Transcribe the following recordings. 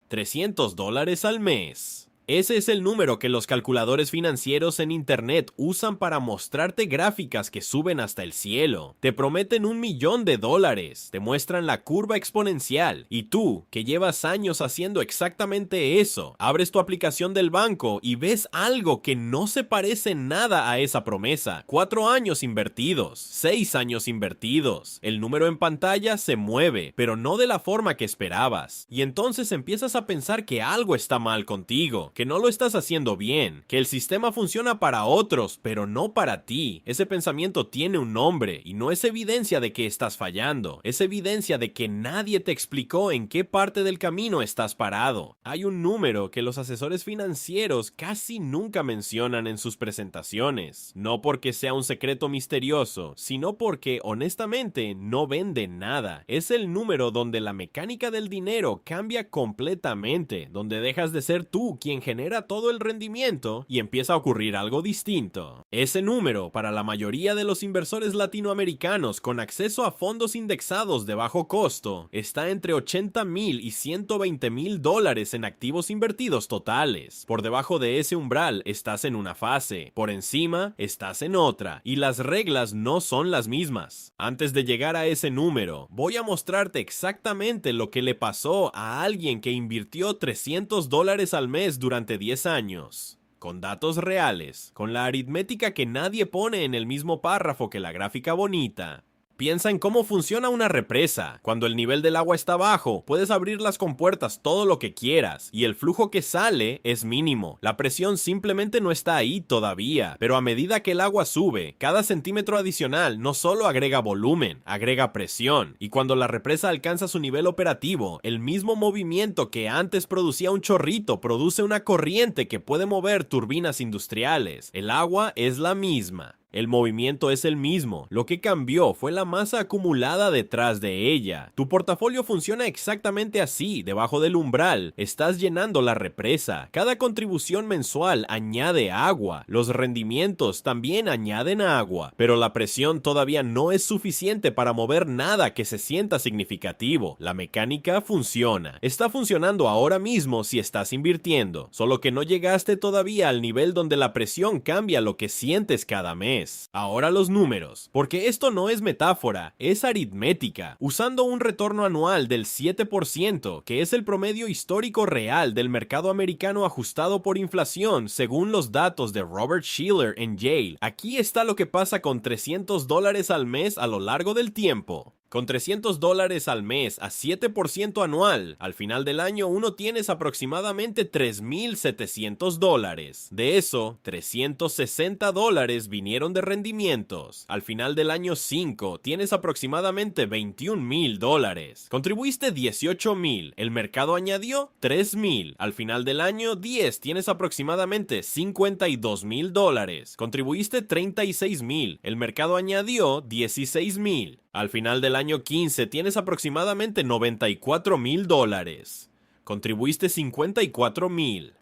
$300 al mes. Ese es el número que los calculadores financieros en internet usan para mostrarte gráficas que suben hasta el cielo. Te prometen $1.000.000, te muestran la curva exponencial, y tú, que llevas años haciendo exactamente eso, abres tu aplicación del banco y ves algo que no se parece nada a esa promesa. 4 años invertidos, 6 años invertidos. El número en pantalla se mueve, pero no de la forma que esperabas. Y entonces empiezas a pensar que algo está mal contigo, que no lo estás haciendo bien, que el sistema funciona para otros, pero no para ti. Ese pensamiento tiene un nombre y no es evidencia de que estás fallando, es evidencia de que nadie te explicó en qué parte del camino estás parado. Hay un número que los asesores financieros casi nunca mencionan en sus presentaciones, no porque sea un secreto misterioso, sino porque honestamente no vende nada. Es el número donde la mecánica del dinero cambia completamente, donde dejas de ser tú quien genera todo el rendimiento y empieza a ocurrir algo distinto. Ese número, para la mayoría de los inversores latinoamericanos con acceso a fondos indexados de bajo costo, está entre $80,000 y $120,000 en activos invertidos totales. Por debajo de ese umbral estás en una fase, por encima estás en otra, y las reglas no son las mismas. Antes de llegar a ese número, voy a mostrarte exactamente lo que le pasó a alguien que invirtió $300 al mes durante 10 años, con datos reales, con la aritmética que nadie pone en el mismo párrafo que la gráfica bonita. Piensa en cómo funciona una represa. Cuando el nivel del agua está bajo, puedes abrir las compuertas todo lo que quieras, y el flujo que sale es mínimo. La presión simplemente no está ahí todavía, pero a medida que el agua sube, cada centímetro adicional no solo agrega volumen, agrega presión, y cuando la represa alcanza su nivel operativo, el mismo movimiento que antes producía un chorrito produce una corriente que puede mover turbinas industriales. El agua es la misma. El movimiento es el mismo, lo que cambió fue la masa acumulada detrás de ella. Tu portafolio funciona exactamente así, debajo del umbral, estás llenando la represa. Cada contribución mensual añade agua, los rendimientos también añaden agua, pero la presión todavía no es suficiente para mover nada que se sienta significativo. La mecánica funciona, está funcionando ahora mismo si estás invirtiendo, solo que no llegaste todavía al nivel donde la presión cambia lo que sientes cada mes. Ahora los números, porque esto no es metáfora, es aritmética. Usando un retorno anual del 7%, que es el promedio histórico real del mercado americano ajustado por inflación según los datos de Robert Shiller en Yale, aquí está lo que pasa con $300 al mes a lo largo del tiempo. Con $300 al mes a 7% anual, al final del año uno tienes aproximadamente $3,700. De eso, $360 vinieron de rendimientos. Al final del año 5 tienes aproximadamente $21,000. Contribuiste $18,000, el mercado añadió $3,000. Al final del año 10 tienes aproximadamente $52,000. Contribuiste $36,000, el mercado añadió $16,000. Al final del año 15 tienes aproximadamente $94,000. Contribuiste $54,000.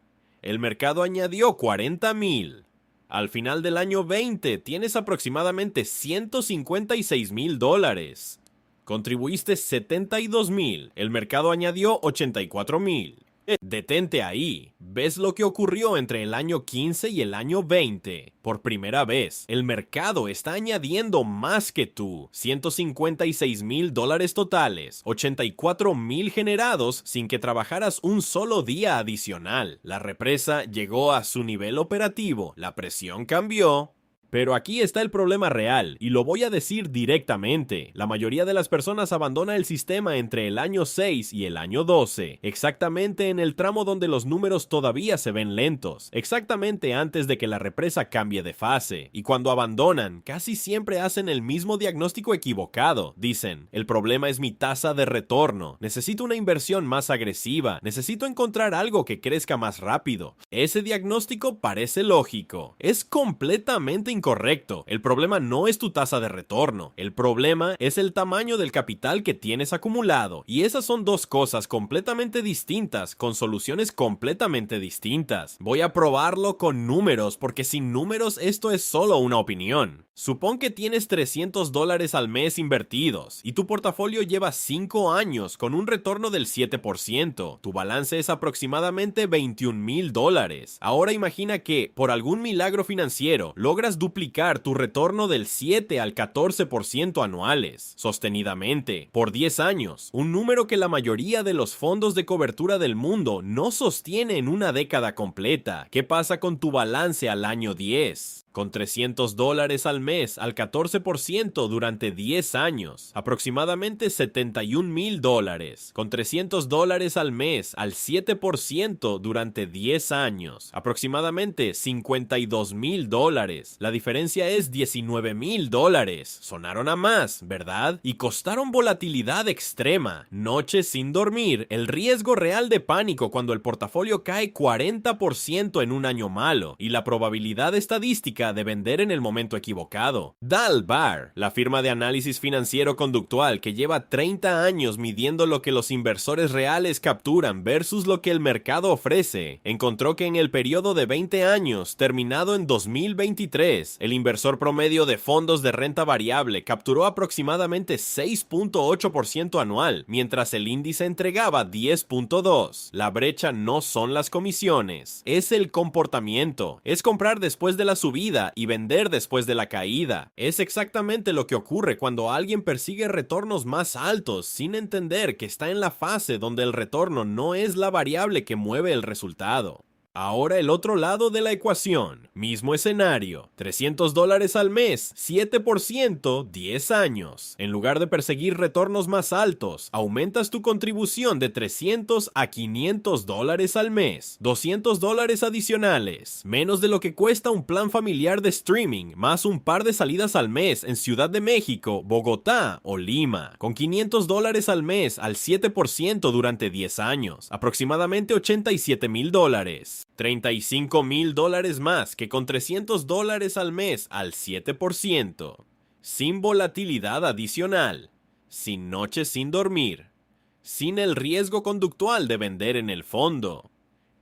El mercado añadió $40,000. Al final del año 20 tienes aproximadamente $156,000. Contribuiste $72,000. El mercado añadió $84,000. Detente ahí. ¿Ves lo que ocurrió entre el año 15 y el año 20? Por primera vez, el mercado está añadiendo más que tú. $156,000 totales, $84,000 generados sin que trabajaras un solo día adicional. La represa llegó a su nivel operativo, la presión cambió. Pero aquí está el problema real, y lo voy a decir directamente. La mayoría de las personas abandona el sistema entre el año 6 y el año 12, exactamente en el tramo donde los números todavía se ven lentos, exactamente antes de que la represa cambie de fase. Y cuando abandonan, casi siempre hacen el mismo diagnóstico equivocado. Dicen, el problema es mi tasa de retorno, necesito una inversión más agresiva, necesito encontrar algo que crezca más rápido. Ese diagnóstico parece lógico, es completamente incorrecto incorrecto. El problema no es tu tasa de retorno. El problema es el tamaño del capital que tienes acumulado. Y esas son dos cosas completamente distintas, con soluciones completamente distintas. Voy a probarlo con números, porque sin números esto es solo una opinión. Supón que tienes $300 al mes invertidos y tu portafolio lleva 5 años con un retorno del 7%. Tu balance es aproximadamente $21,000. Ahora imagina que, por algún milagro financiero, logras duplicar tu retorno del 7 al 14% anuales, sostenidamente, por 10 años, un número que la mayoría de los fondos de cobertura del mundo no sostiene en una década completa. ¿Qué pasa con tu balance al año 10? Con $300 al mes al 14% durante 10 años, aproximadamente $71,000. Con $300 al mes al 7% durante 10 años, aproximadamente $52,000. La diferencia es $19,000. Sonaron a más, ¿verdad? Y costaron volatilidad extrema, noches sin dormir, el riesgo real de pánico cuando el portafolio cae 40% en un año malo, y la probabilidad estadística de vender en el momento equivocado. Dalbar, la firma de análisis financiero conductual que lleva 30 años midiendo lo que los inversores reales capturan versus lo que el mercado ofrece, encontró que en el periodo de 20 años, terminado en 2023, el inversor promedio de fondos de renta variable capturó aproximadamente 6.8% anual, mientras el índice entregaba 10.2%. La brecha no son las comisiones, es el comportamiento, es comprar después de la subida y vender después de la caída. Es exactamente lo que ocurre cuando alguien persigue retornos más altos sin entender que está en la fase donde el retorno no es la variable que mueve el resultado. Ahora el otro lado de la ecuación, mismo escenario, $300 al mes, 7%, 10 años. En lugar de perseguir retornos más altos, aumentas tu contribución de $300 a $500 al mes, $200 adicionales, menos de lo que cuesta un plan familiar de streaming, más un par de salidas al mes en Ciudad de México, Bogotá o Lima, con $500 al mes al 7% durante 10 años, aproximadamente $87,000. $35,000 más que con $300 al mes al 7%, sin volatilidad adicional, sin noches sin dormir, sin el riesgo conductual de vender en el fondo.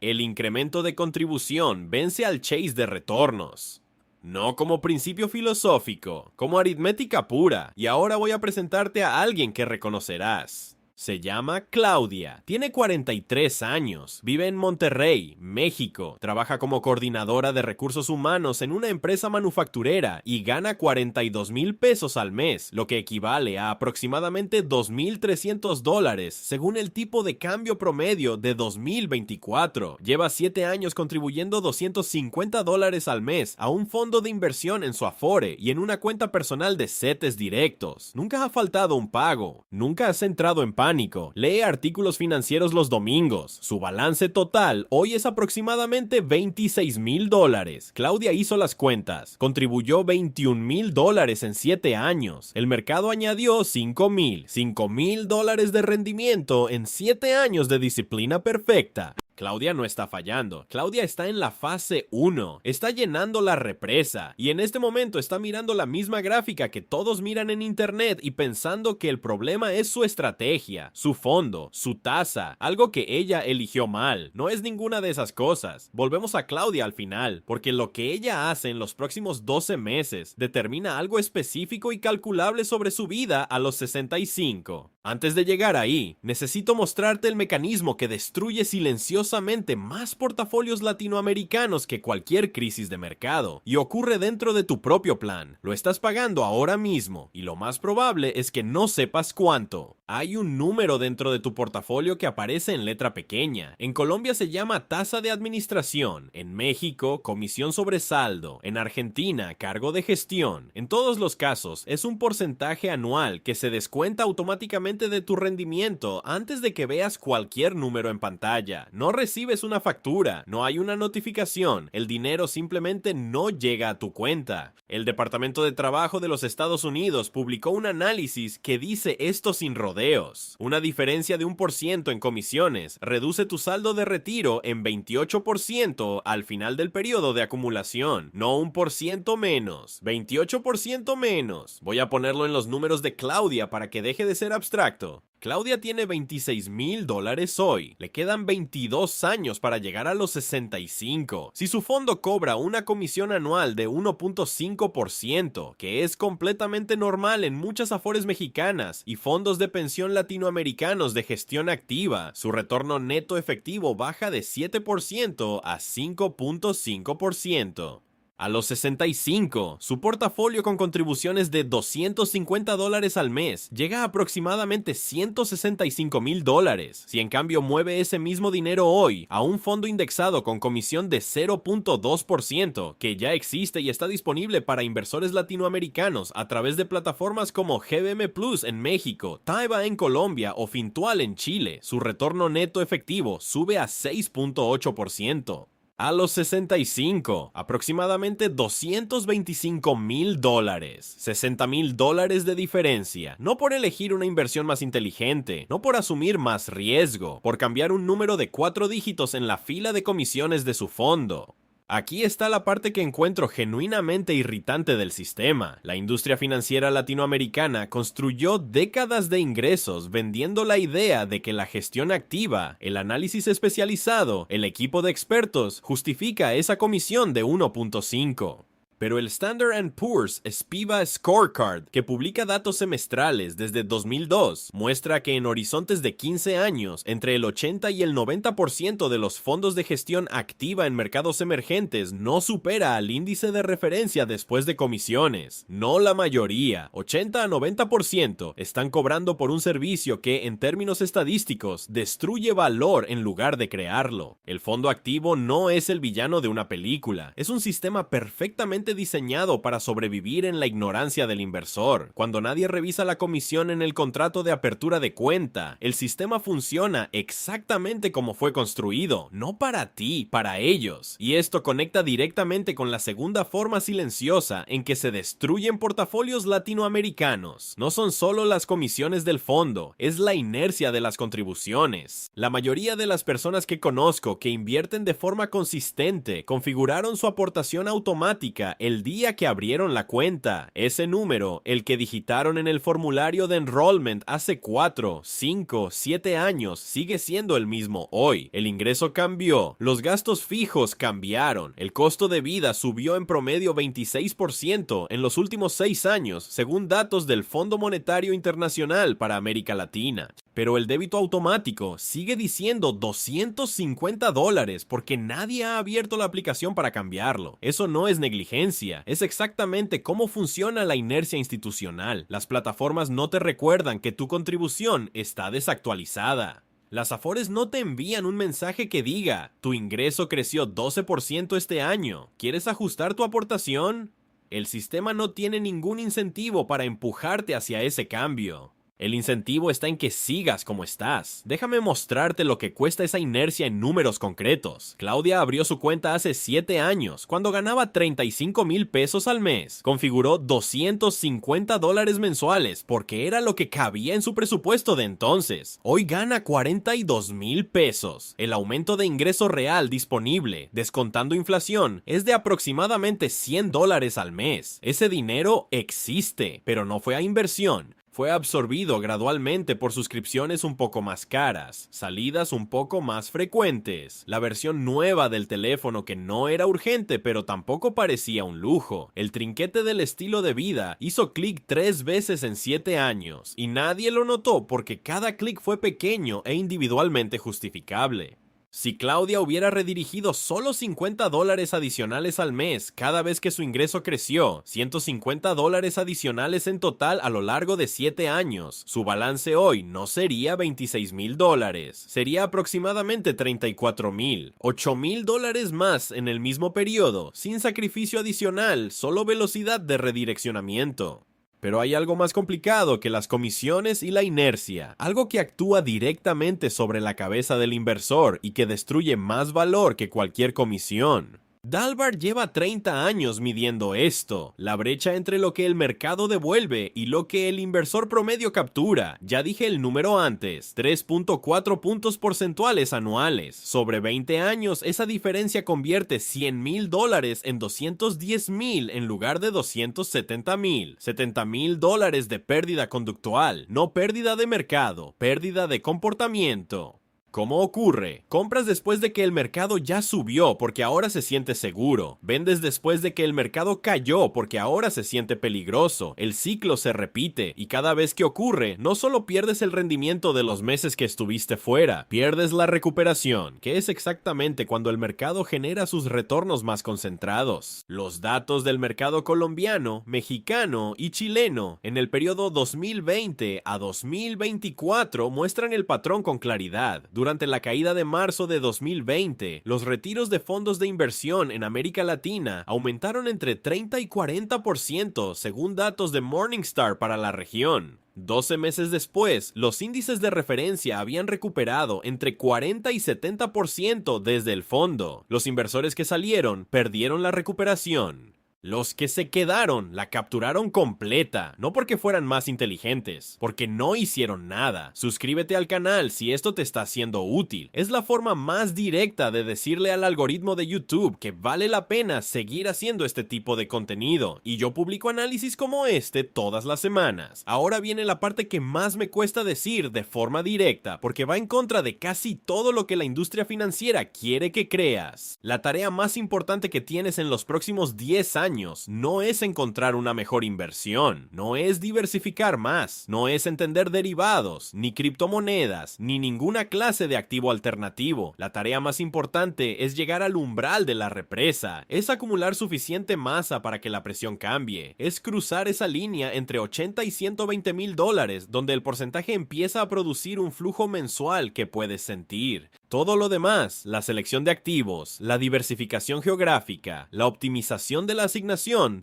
El incremento de contribución vence al chase de retornos. No como principio filosófico, como aritmética pura. Y ahora voy a presentarte a alguien que reconocerás. Se llama Claudia, tiene 43 años, vive en Monterrey, México, trabaja como coordinadora de recursos humanos en una empresa manufacturera y gana $42,000 al mes, lo que equivale a aproximadamente $2,300 según el tipo de cambio promedio de 2024. Lleva 7 años contribuyendo $250 al mes a un fondo de inversión en su Afore y en una cuenta personal de CETES directos. Nunca ha faltado un pago, nunca has entrado en pánico, lee artículos financieros los domingos. Su balance total hoy es aproximadamente $26,000. Claudia hizo las cuentas, contribuyó $21,000 en 7 años. El mercado añadió $5,000 de rendimiento en 7 años de disciplina perfecta. Claudia no está fallando, Claudia está en la fase 1, está llenando la represa y en este momento está mirando la misma gráfica que todos miran en internet y pensando que el problema es su estrategia, su fondo, su tasa, algo que ella eligió mal. No es ninguna de esas cosas. Volvemos a Claudia al final, porque lo que ella hace en los próximos 12 meses determina algo específico y calculable sobre su vida a los 65. Antes de llegar ahí, necesito mostrarte el mecanismo que destruye silenciosamente más portafolios latinoamericanos que cualquier crisis de mercado, y ocurre dentro de tu propio plan. Lo estás pagando ahora mismo, y lo más probable es que no sepas cuánto. Hay un número dentro de tu portafolio que aparece en letra pequeña. En Colombia se llama tasa de administración, en México, comisión sobre saldo, en Argentina, cargo de gestión. En todos los casos, es un porcentaje anual que se descuenta automáticamente de tu rendimiento antes de que veas cualquier número en pantalla. No recibes una factura, no hay una notificación, el dinero simplemente no llega a tu cuenta. El Departamento de Trabajo de los Estados Unidos publicó un análisis que dice esto sin rodeos. rodeos. Una diferencia de 1% en comisiones reduce tu saldo de retiro en 28% al final del periodo de acumulación, no 1% menos, 28% menos. Voy a ponerlo en los números de Claudia para que deje de ser abstracto. Claudia tiene $26,000 hoy. Le quedan 22 años para llegar a los 65. Si su fondo cobra una comisión anual de 1.5%, que es completamente normal en muchas afores mexicanas y fondos de pensión latinoamericanos de gestión activa, su retorno neto efectivo baja de 7% a 5.5%. A los 65, su portafolio con contribuciones de $250 al mes llega a aproximadamente $165,000. Si en cambio mueve ese mismo dinero hoy a un fondo indexado con comisión de 0.2%, que ya existe y está disponible para inversores latinoamericanos a través de plataformas como GBM Plus en México, Taiba en Colombia o Fintual en Chile, su retorno neto efectivo sube a 6.8%. A los 65, aproximadamente $225,000, $60,000 de diferencia, no por elegir una inversión más inteligente, no por asumir más riesgo, por cambiar un número de 4 dígitos en la fila de comisiones de su fondo. Aquí está la parte que encuentro genuinamente irritante del sistema. La industria financiera latinoamericana construyó décadas de ingresos vendiendo la idea de que la gestión activa, el análisis especializado, el equipo de expertos, justifica esa comisión de 1.5. Pero el Standard & Poor's SPIVA Scorecard, que publica datos semestrales desde 2002, muestra que en horizontes de 15 años, entre el 80 y el 90% de los fondos de gestión activa en mercados emergentes no supera al índice de referencia después de comisiones. No la mayoría, 80 a 90%, están cobrando por un servicio que, en términos estadísticos, destruye valor en lugar de crearlo. El fondo activo no es el villano de una película, es un sistema perfectamente diseñado para sobrevivir en la ignorancia del inversor. Cuando nadie revisa la comisión en el contrato de apertura de cuenta, el sistema funciona exactamente como fue construido, no para ti, para ellos. Y esto conecta directamente con la segunda forma silenciosa en que se destruyen portafolios latinoamericanos. No son solo las comisiones del fondo, es la inercia de las contribuciones. La mayoría de las personas que conozco que invierten de forma consistente configuraron su aportación automática el día que abrieron la cuenta. Ese número, el que digitaron en el formulario de enrollment hace 4, 5, 7 años, sigue siendo el mismo hoy. El ingreso cambió, los gastos fijos cambiaron, el costo de vida subió en promedio 26% en los últimos 6 años, según datos del Fondo Monetario Internacional para América Latina. Pero el débito automático sigue diciendo $250 porque nadie ha abierto la aplicación para cambiarlo. Eso no es negligencia, es exactamente cómo funciona la inercia institucional. Las plataformas no te recuerdan que tu contribución está desactualizada. Las afores no te envían un mensaje que diga, tu ingreso creció 12% este año, ¿quieres ajustar tu aportación? El sistema no tiene ningún incentivo para empujarte hacia ese cambio. El incentivo está en que sigas como estás. Déjame mostrarte lo que cuesta esa inercia en números concretos. Claudia abrió su cuenta hace 7 años, cuando ganaba $35,000 al mes. Configuró $250 mensuales, porque era lo que cabía en su presupuesto de entonces. Hoy gana $42,000. El aumento de ingreso real disponible, descontando inflación, es de aproximadamente $100 al mes. Ese dinero existe, pero no fue a inversión. Fue absorbido gradualmente por suscripciones un poco más caras, salidas un poco más frecuentes, la versión nueva del teléfono que no era urgente pero tampoco parecía un lujo. El trinquete del estilo de vida hizo clic 3 veces en 7 años y nadie lo notó porque cada clic fue pequeño e individualmente justificable. Si Claudia hubiera redirigido solo $50 adicionales al mes cada vez que su ingreso creció, $150 adicionales en total a lo largo de 7 años, su balance hoy no sería $26,000, sería aproximadamente $34,000, $8,000 más en el mismo periodo, sin sacrificio adicional, solo velocidad de redireccionamiento. Pero hay algo más complicado que las comisiones y la inercia, algo que actúa directamente sobre la cabeza del inversor y que destruye más valor que cualquier comisión. Dalbart lleva 30 años midiendo esto, la brecha entre lo que el mercado devuelve y lo que el inversor promedio captura. Ya dije el número antes, 3.4 puntos porcentuales anuales. Sobre 20 años, esa diferencia convierte $100,000 en $210,000 en lugar de $270,000. $70,000 de pérdida conductual, no pérdida de mercado, pérdida de comportamiento. ¿Cómo ocurre? Compras después de que el mercado ya subió porque ahora se siente seguro. Vendes después de que el mercado cayó porque ahora se siente peligroso. El ciclo se repite y cada vez que ocurre, no solo pierdes el rendimiento de los meses que estuviste fuera, pierdes la recuperación, que es exactamente cuando el mercado genera sus retornos más concentrados. Los datos del mercado colombiano, mexicano y chileno en el periodo 2020 a 2024 muestran el patrón con claridad. Durante la caída de marzo de 2020, los retiros de fondos de inversión en América Latina aumentaron entre 30 y 40% según datos de Morningstar para la región. 12 meses después, los índices de referencia habían recuperado entre 40 y 70% desde el fondo. Los inversores que salieron perdieron la recuperación. Los que se quedaron la capturaron completa, no porque fueran más inteligentes, porque no hicieron nada. Suscríbete al canal si esto te está siendo útil. Es la forma más directa de decirle al algoritmo de YouTube que vale la pena seguir haciendo este tipo de contenido, y yo publico análisis como este todas las semanas. Ahora viene la parte que más me cuesta decir de forma directa, porque va en contra de casi todo lo que la industria financiera quiere que creas. La tarea más importante que tienes en los próximos 10 años no es encontrar una mejor inversión, no es diversificar más, no es entender derivados, ni criptomonedas, ni ninguna clase de activo alternativo. La tarea más importante es llegar al umbral de la represa, es acumular suficiente masa para que la presión cambie, es cruzar esa línea entre 80 y 120 mil dólares, donde el porcentaje empieza a producir un flujo mensual que puedes sentir. Todo lo demás, la selección de activos, la diversificación geográfica, la optimización de la asignación,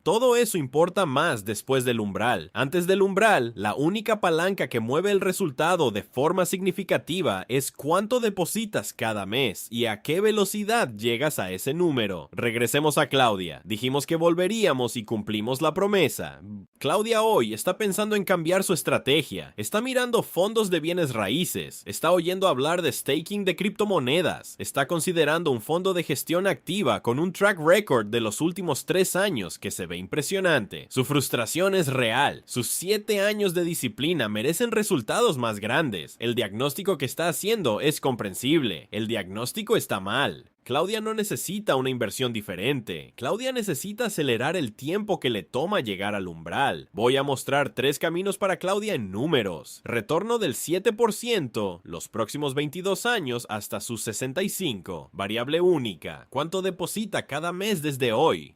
todo eso importa más después del umbral. Antes del umbral, la única palanca que mueve el resultado de forma significativa es cuánto depositas cada mes y a qué velocidad llegas a ese número. Regresemos a Claudia. Dijimos que volveríamos y cumplimos la promesa. Claudia hoy está pensando en cambiar su estrategia, está mirando fondos de bienes raíces, está oyendo hablar de staking de criptomonedas, está considerando un fondo de gestión activa con un track record de los últimos 3 años que se ve impresionante. Su frustración es real, sus 7 años de disciplina merecen resultados más grandes. El diagnóstico que está haciendo es comprensible, el diagnóstico está mal. Claudia no necesita una inversión diferente. Claudia necesita acelerar el tiempo que le toma llegar al umbral. Voy a mostrar 3 caminos para Claudia en números. Retorno del 7% los próximos 22 años hasta sus 65. Variable única. ¿Cuánto deposita cada mes desde hoy?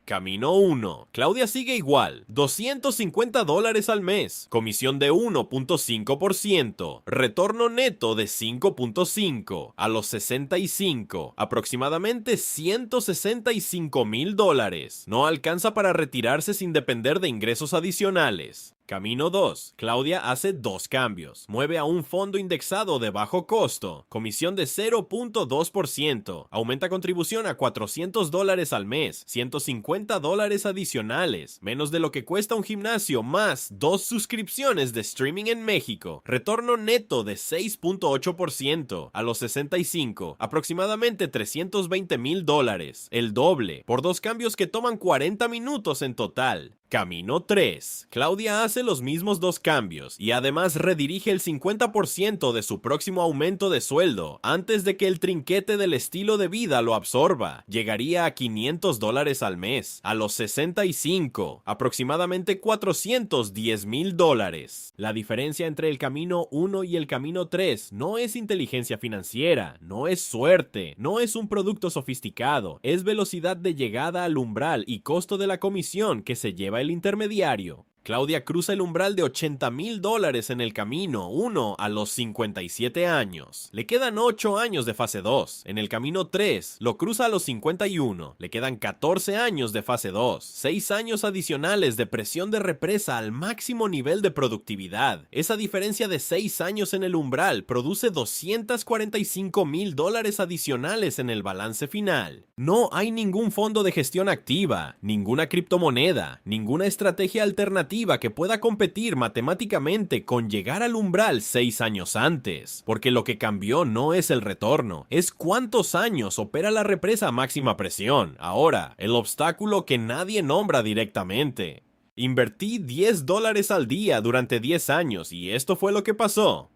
Camino 1. Claudia sigue igual. $250 al mes. Comisión de 1.5%. Retorno neto de 5.5. A los 65. Aproximadamente $165,000. No alcanza para retirarse sin depender de ingresos adicionales. Camino 2. Claudia hace 2 cambios. Mueve a un fondo indexado de bajo costo. Comisión de 0.2%. Aumenta contribución a $400 al mes. $150 adicionales. Menos de lo que cuesta un gimnasio más 2 suscripciones de streaming en México. Retorno neto de 6.8%. A los 65. Aproximadamente $320,000. El doble. Por 2 cambios que toman 40 minutos en total. Camino 3. Claudia hace los mismos 2 cambios y además redirige el 50% de su próximo aumento de sueldo antes de que el trinquete del estilo de vida lo absorba. Llegaría a $500 al mes. A los 65, aproximadamente $410,000. La diferencia entre el camino 1 y el camino 3 no es inteligencia financiera, no es suerte, no es un producto sofisticado, es velocidad de llegada al umbral y costo de la comisión que se lleva el intermediario. Claudia cruza el umbral de $80,000 en el camino 1 a los 57 años. Le quedan 8 años de fase 2. En el camino 3 lo cruza a los 51. Le quedan 14 años de fase 2. 6 años adicionales de presión de represa al máximo nivel de productividad. Esa diferencia de 6 años en el umbral produce $245,000 adicionales en el balance final. No hay ningún fondo de gestión activa, ninguna criptomoneda, ninguna estrategia alternativa que pueda competir matemáticamente con llegar al umbral 6 años antes, porque lo que cambió no es el retorno, es cuántos años opera la represa a máxima presión. Ahora, el obstáculo que nadie nombra directamente. Invertí $10 al día durante 10 años y esto fue lo que pasó.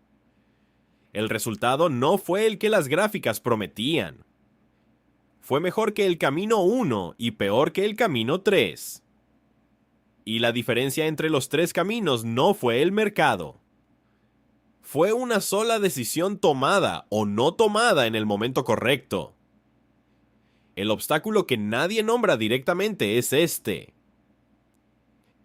El resultado no fue el que las gráficas prometían. Fue mejor que el camino 1 y peor que el camino 3. Y la diferencia entre los 3 caminos no fue el mercado. Fue una sola decisión tomada o no tomada en el momento correcto. El obstáculo que nadie nombra directamente es este.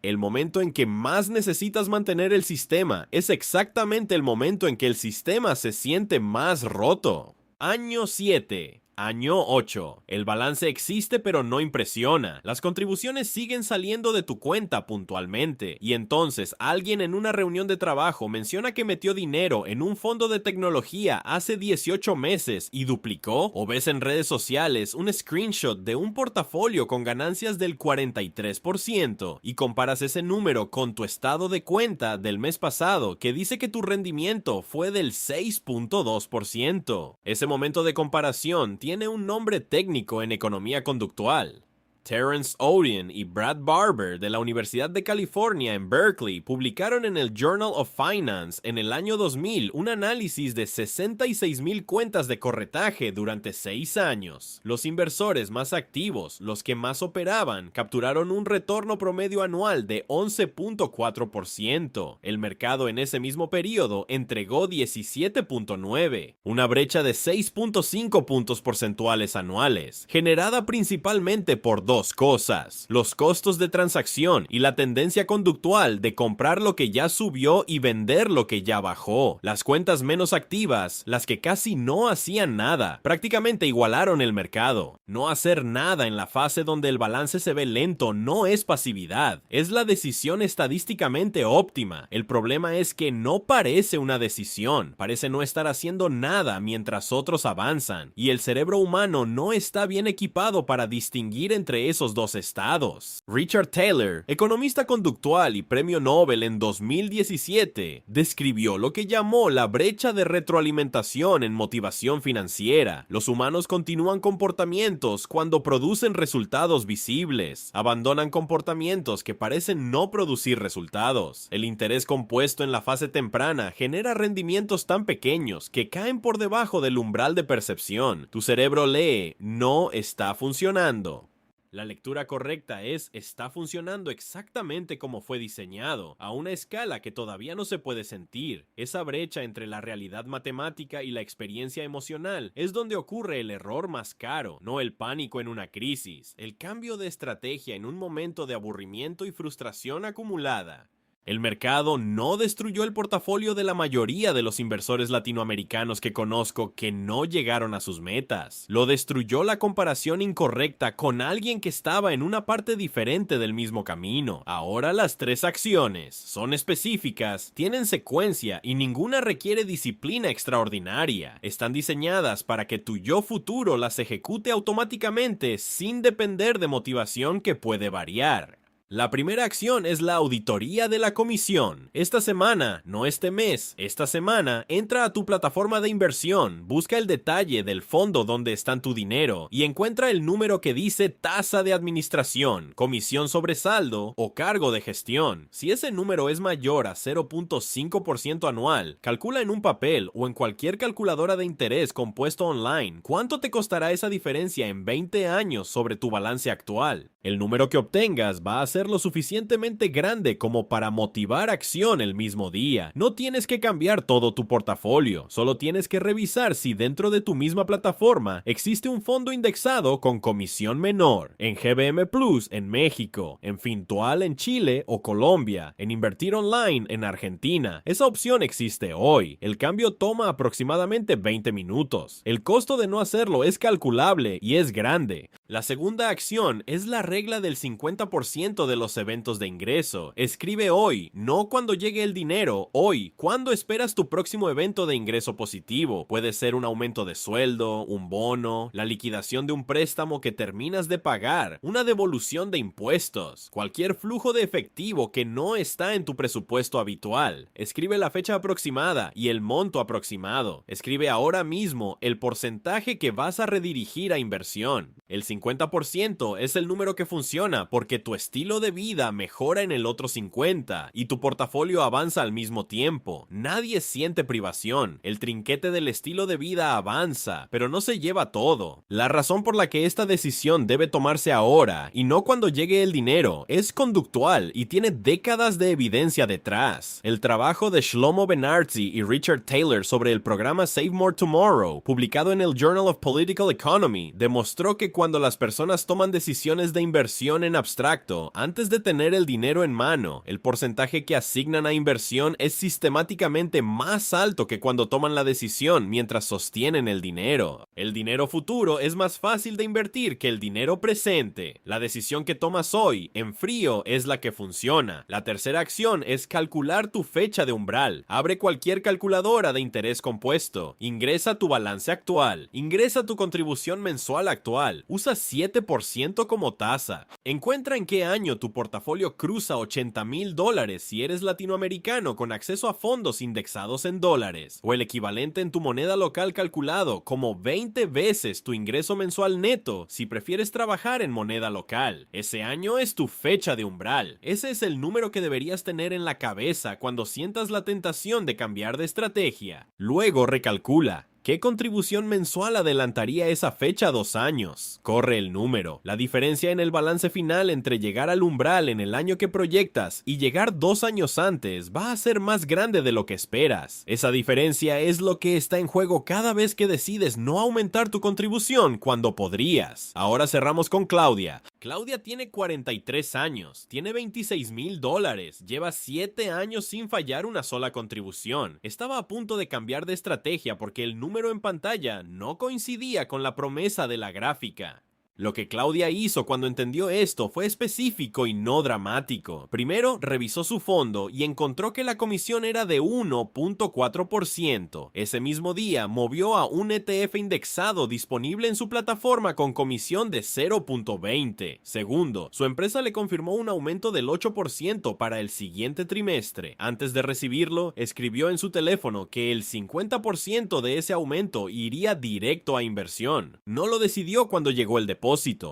El momento en que más necesitas mantener el sistema es exactamente el momento en que el sistema se siente más roto. Año 7. Año 8. El balance existe pero no impresiona. Las contribuciones siguen saliendo de tu cuenta puntualmente. Y entonces alguien en una reunión de trabajo menciona que metió dinero en un fondo de tecnología hace 18 meses y duplicó. O ves en redes sociales un screenshot de un portafolio con ganancias del 43% y comparas ese número con tu estado de cuenta del mes pasado que dice que tu rendimiento fue del 6.2%. Ese momento de comparación tiene un nombre técnico en economía conductual. Terence Oden y Brad Barber de la Universidad de California en Berkeley publicaron en el Journal of Finance en el año 2000 un análisis de 66,000 cuentas de corretaje durante 6 años. Los inversores más activos, los que más operaban, capturaron un retorno promedio anual de 11.4%. El mercado en ese mismo periodo entregó 17.9%, una brecha de 6.5 puntos porcentuales anuales, generada principalmente por dos cosas: los costos de transacción y la tendencia conductual de comprar lo que ya subió y vender lo que ya bajó. Las cuentas menos activas, las que casi no hacían nada, prácticamente igualaron el mercado. No hacer nada en la fase donde el balance se ve lento no es pasividad, es la decisión estadísticamente óptima. El problema es que no parece una decisión, parece no estar haciendo nada mientras otros avanzan, y el cerebro humano no está bien equipado para distinguir entre esos dos estados. Richard Taylor, economista conductual y premio Nobel en 2017, describió lo que llamó la brecha de retroalimentación en motivación financiera. Los humanos continúan comportamientos cuando producen resultados visibles, abandonan comportamientos que parecen no producir resultados. El interés compuesto en la fase temprana genera rendimientos tan pequeños que caen por debajo del umbral de percepción. Tu cerebro lee: no está funcionando. La lectura correcta es: está funcionando exactamente como fue diseñado, a una escala que todavía no se puede sentir. Esa brecha entre la realidad matemática y la experiencia emocional es donde ocurre el error más caro, no el pánico en una crisis, el cambio de estrategia en un momento de aburrimiento y frustración acumulada. El mercado no destruyó el portafolio de la mayoría de los inversores latinoamericanos que conozco que no llegaron a sus metas. Lo destruyó la comparación incorrecta con alguien que estaba en una parte diferente del mismo camino. Ahora las 3 acciones son específicas, tienen secuencia y ninguna requiere disciplina extraordinaria. Están diseñadas para que tu yo futuro las ejecute automáticamente sin depender de motivación que puede variar. La primera acción es la auditoría de la comisión. Esta semana, no este mes, esta semana, entra a tu plataforma de inversión, busca el detalle del fondo donde está tu dinero y encuentra el número que dice tasa de administración, comisión sobre saldo o cargo de gestión. Si ese número es mayor a 0.5% anual, calcula en un papel o en cualquier calculadora de interés compuesto online cuánto te costará esa diferencia en 20 años sobre tu balance actual. El número que obtengas va a ser ser lo suficientemente grande como para motivar acción el mismo día. No tienes que cambiar todo tu portafolio, solo tienes que revisar si dentro de tu misma plataforma existe un fondo indexado con comisión menor, en GBM Plus en México, en Fintual en Chile o Colombia, en Invertir Online en Argentina. Esa opción existe hoy. El cambio toma aproximadamente 20 minutos. El costo de no hacerlo es calculable y es grande. La segunda acción es la regla del 50% de los eventos de ingreso. Escribe hoy, no cuando llegue el dinero, hoy. ¿Cuándo esperas tu próximo evento de ingreso positivo? Puede ser un aumento de sueldo, un bono, la liquidación de un préstamo que terminas de pagar, una devolución de impuestos, cualquier flujo de efectivo que no está en tu presupuesto habitual. Escribe la fecha aproximada y el monto aproximado. Escribe ahora mismo el porcentaje que vas a redirigir a inversión. El 50% es el número que funciona porque tu estilo de vida mejora en el otro 50% y tu portafolio avanza al mismo tiempo. Nadie siente privación. El trinquete del estilo de vida avanza, pero no se lleva todo. La razón por la que esta decisión debe tomarse ahora y no cuando llegue el dinero es conductual y tiene décadas de evidencia detrás. El trabajo de Shlomo Benartzi y Richard Taylor sobre el programa Save More Tomorrow, publicado en el Journal of Political Economy, demostró que cuando las personas toman decisiones de inversión en abstracto, antes de tener el dinero en mano, el porcentaje que asignan a inversión es sistemáticamente más alto que cuando toman la decisión mientras sostienen el dinero. El dinero futuro es más fácil de invertir que el dinero presente. La decisión que tomas hoy, en frío, es la que funciona. La tercera acción es calcular tu fecha de umbral. Abre cualquier calculadora de interés compuesto. Ingresa tu balance actual. Ingresa tu contribución mensual actual. Usa 7% como tasa. Encuentra en qué año tu portafolio cruza $80,000 si eres latinoamericano con acceso a fondos indexados en dólares, o el equivalente en tu moneda local calculado como 20 veces tu ingreso mensual neto si prefieres trabajar en moneda local. Ese año es tu fecha de umbral. Ese es el número que deberías tener en la cabeza cuando sientas la tentación de cambiar de estrategia. Luego recalcula. ¿Qué contribución mensual adelantaría esa fecha 2 años? Corre el número. La diferencia en el balance final entre llegar al umbral en el año que proyectas y llegar 2 años antes va a ser más grande de lo que esperas. Esa diferencia es lo que está en juego cada vez que decides no aumentar tu contribución cuando podrías. Ahora cerramos con Claudia. Claudia tiene 43 años, tiene $26,000, lleva 7 años sin fallar una sola contribución. Estaba a punto de cambiar de estrategia porque el número en pantalla no coincidía con la promesa de la gráfica. Lo que Claudia hizo cuando entendió esto fue específico y no dramático. Primero, revisó su fondo y encontró que la comisión era de 1.4%. Ese mismo día, movió a un ETF indexado disponible en su plataforma con comisión de 0.20. Segundo, su empresa le confirmó un aumento del 8% para el siguiente trimestre. Antes de recibirlo, escribió en su teléfono que el 50% de ese aumento iría directo a inversión. No lo decidió cuando llegó el depósito.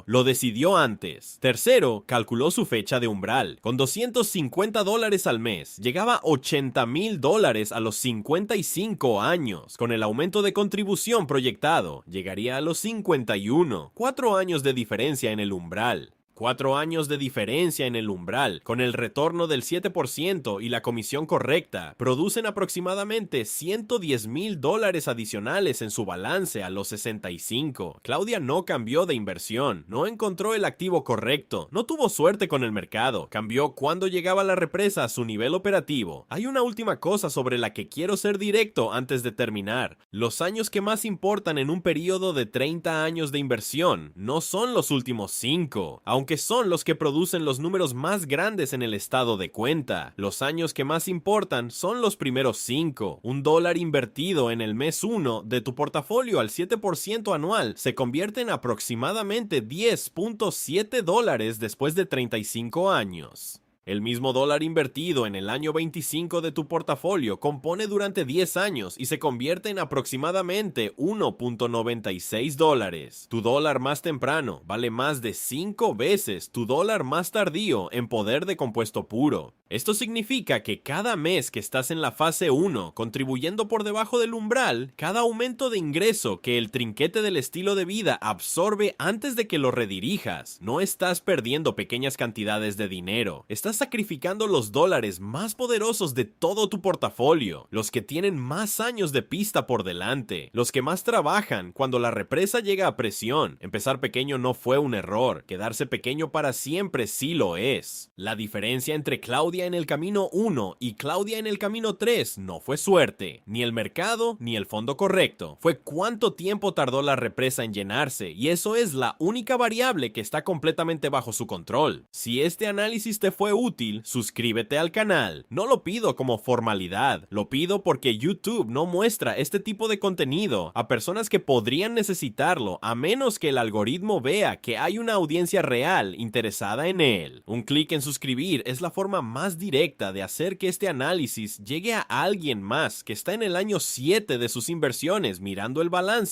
Lo decidió antes. Tercero, calculó su fecha de umbral. Con $250 al mes, llegaba a $80,000 a los 55 años. Con el aumento de contribución proyectado, llegaría a los 51. 4 años de diferencia en el umbral. 4 años de diferencia en el umbral, con el retorno del 7% y la comisión correcta, producen aproximadamente $110,000 adicionales en su balance a los 65. Claudia no cambió de inversión, no encontró el activo correcto, no tuvo suerte con el mercado, cambió cuando llegaba la represa a su nivel operativo. Hay una última cosa sobre la que quiero ser directo antes de terminar. Los años que más importan en un periodo de 30 años de inversión no son los últimos 5, aunque son los que producen los números más grandes en el estado de cuenta. Los años que más importan son los primeros 5. $1 invertido en el mes 1 de tu portafolio al 7% anual se convierte en aproximadamente $10.7 después de 35 años. El mismo dólar invertido en el año 25 de tu portafolio compone durante 10 años y se convierte en aproximadamente $1.96. Tu dólar más temprano vale más de 5 veces tu dólar más tardío en poder de compuesto puro. Esto significa que cada mes que estás en la fase 1, contribuyendo por debajo del umbral, cada aumento de ingreso que el trinquete del estilo de vida absorbe antes de que lo redirijas, no estás perdiendo pequeñas cantidades de dinero, estás sacrificando los dólares más poderosos de todo tu portafolio, los que tienen más años de pista por delante, los que más trabajan cuando la represa llega a presión. Empezar pequeño no fue un error, quedarse pequeño para siempre sí lo es. La diferencia entre Claudia en el camino 1 y Claudia en el camino 3 no fue suerte, ni el mercado ni el fondo correcto, fue cuánto tiempo tardó la represa en llenarse, y eso es la única variable que está completamente bajo su control. Si este análisis te fue útil, suscríbete al canal. No lo pido como formalidad, lo pido porque YouTube no muestra este tipo de contenido a personas que podrían necesitarlo, a menos que el algoritmo vea que hay una audiencia real interesada en él. Un clic en suscribir es la forma más directa de hacer que este análisis llegue a alguien más que está en el año 7 de sus inversiones mirando el balance